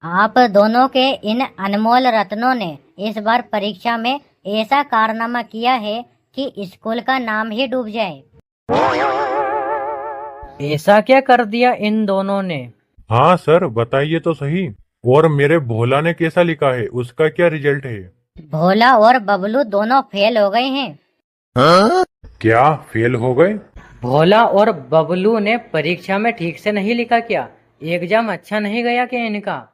आप दोनों के इन अनमोल रत्नों ने इस बार परीक्षा में ऐसा कारनामा किया है कि स्कूल का नाम ही डूब जाए। ऐसा क्या कर दिया इन दोनों ने? हाँ सर, बताइए तो सही। और मेरे भोला ने कैसा लिखा है, उसका क्या रिजल्ट है? भोला और बबलू दोनों फेल हो गए हैं। क्या फेल हो गए? भोला और बबलू ने परीक्षा में ठीक से नहीं लिखा क्या? एग्जाम अच्छा नहीं गया क्या इनका?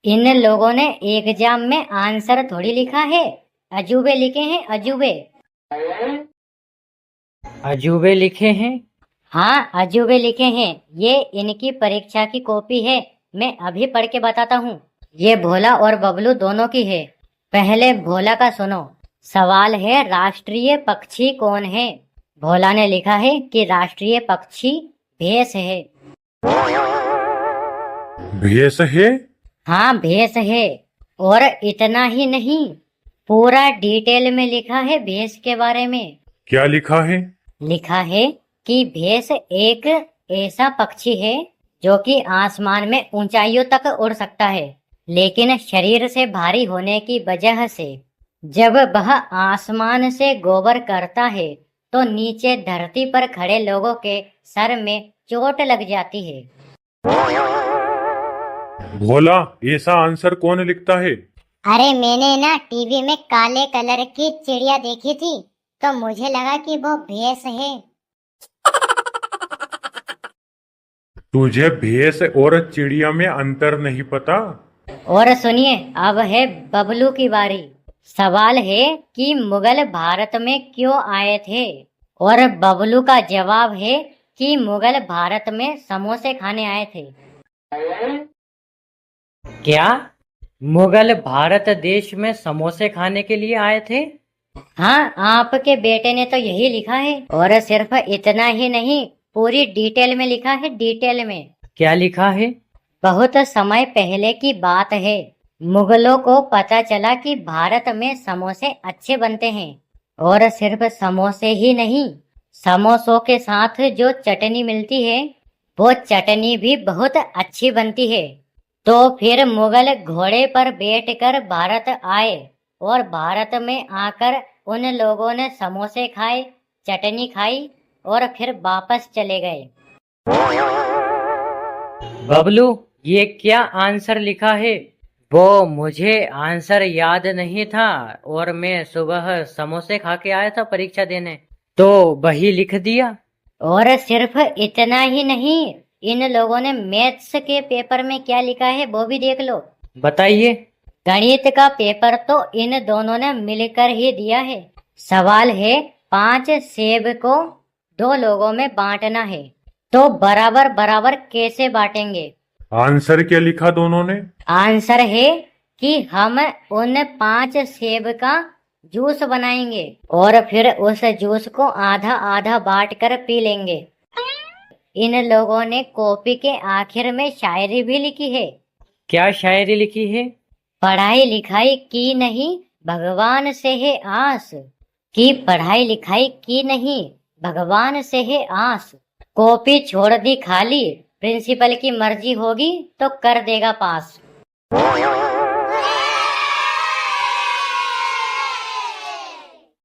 इन लोगों ने एग्जाम में आंसर थोड़ी लिखा है, अजूबे लिखे हैं, अजूबे। अजूबे लिखे हैं? हाँ, अजूबे लिखे हैं। ये इनकी परीक्षा की कॉपी है, मैं अभी पढ़ के बताता हूँ। ये भोला और बबलू दोनों की है। पहले भोला का सुनो। सवाल है, राष्ट्रीय पक्षी कौन है? भोला ने लिखा है कि राष्ट्रीय पक्षी भैंस है। भैंस है? हाँ, भैंस है। और इतना ही नहीं, पूरा डिटेल में लिखा है भैंस के बारे में। क्या लिखा है? लिखा है कि भैंस एक ऐसा पक्षी है जो कि आसमान में ऊंचाइयों तक उड़ सकता है, लेकिन शरीर से भारी होने की वजह से जब वह आसमान से गोबर करता है तो नीचे धरती पर खड़े लोगों के सर में चोट लग जाती है। भोला, ऐसा आंसर कौन लिखता है? अरे मैंने ना टीवी में काले कलर की चिड़िया देखी थी, तो मुझे लगा कि वो भैंस है। तुझे भैंस और चिड़िया में अंतर नहीं पता? और सुनिए, अब है बबलू की बारी। सवाल है कि मुगल भारत में क्यों आए थे? और बबलू का जवाब है कि मुगल भारत में समोसे खाने आए थे। क्या मुगल भारत देश में समोसे खाने के लिए आए थे? हाँ, आपके बेटे ने तो यही लिखा है। और सिर्फ इतना ही नहीं, पूरी डिटेल में लिखा है, डिटेल में। क्या लिखा है? बहुत समय पहले की बात है, मुगलों को पता चला कि भारत में समोसे अच्छे बनते हैं। और सिर्फ समोसे ही नहीं, समोसों के साथ जो चटनी मिलती है वो चटनी भी बहुत अच्छी बनती है। तो फिर मुगल घोड़े पर बैठकर भारत आए और भारत में आकर उन लोगों ने समोसे खाए, चटनी खाई और फिर वापस चले गए। बबलू, ये क्या आंसर लिखा है? वो मुझे आंसर याद नहीं था और मैं सुबह समोसे खा के आया था परीक्षा देने, तो वही लिख दिया। और सिर्फ इतना ही नहीं, इन लोगों ने मैथ्स के पेपर में क्या लिखा है वो भी देख लो। बताइए। गणित का पेपर तो इन दोनों ने मिलकर ही दिया है। सवाल है, 5 सेब को 2 लोगों में बांटना है, तो बराबर बराबर कैसे बांटेंगे? आंसर क्या लिखा दोनों ने? आंसर है कि हम उन 5 सेब का जूस बनाएंगे और फिर उस जूस को आधा आधा बांट कर पी लेंगे। इन लोगों ने कॉपी के आखिर में शायरी भी लिखी है। क्या शायरी लिखी है? पढ़ाई लिखाई की नहीं, भगवान से है आस। की पढ़ाई लिखाई की नहीं, भगवान से है आस। कॉपी छोड़ दी खाली, प्रिंसिपल की मर्जी होगी तो कर देगा पास।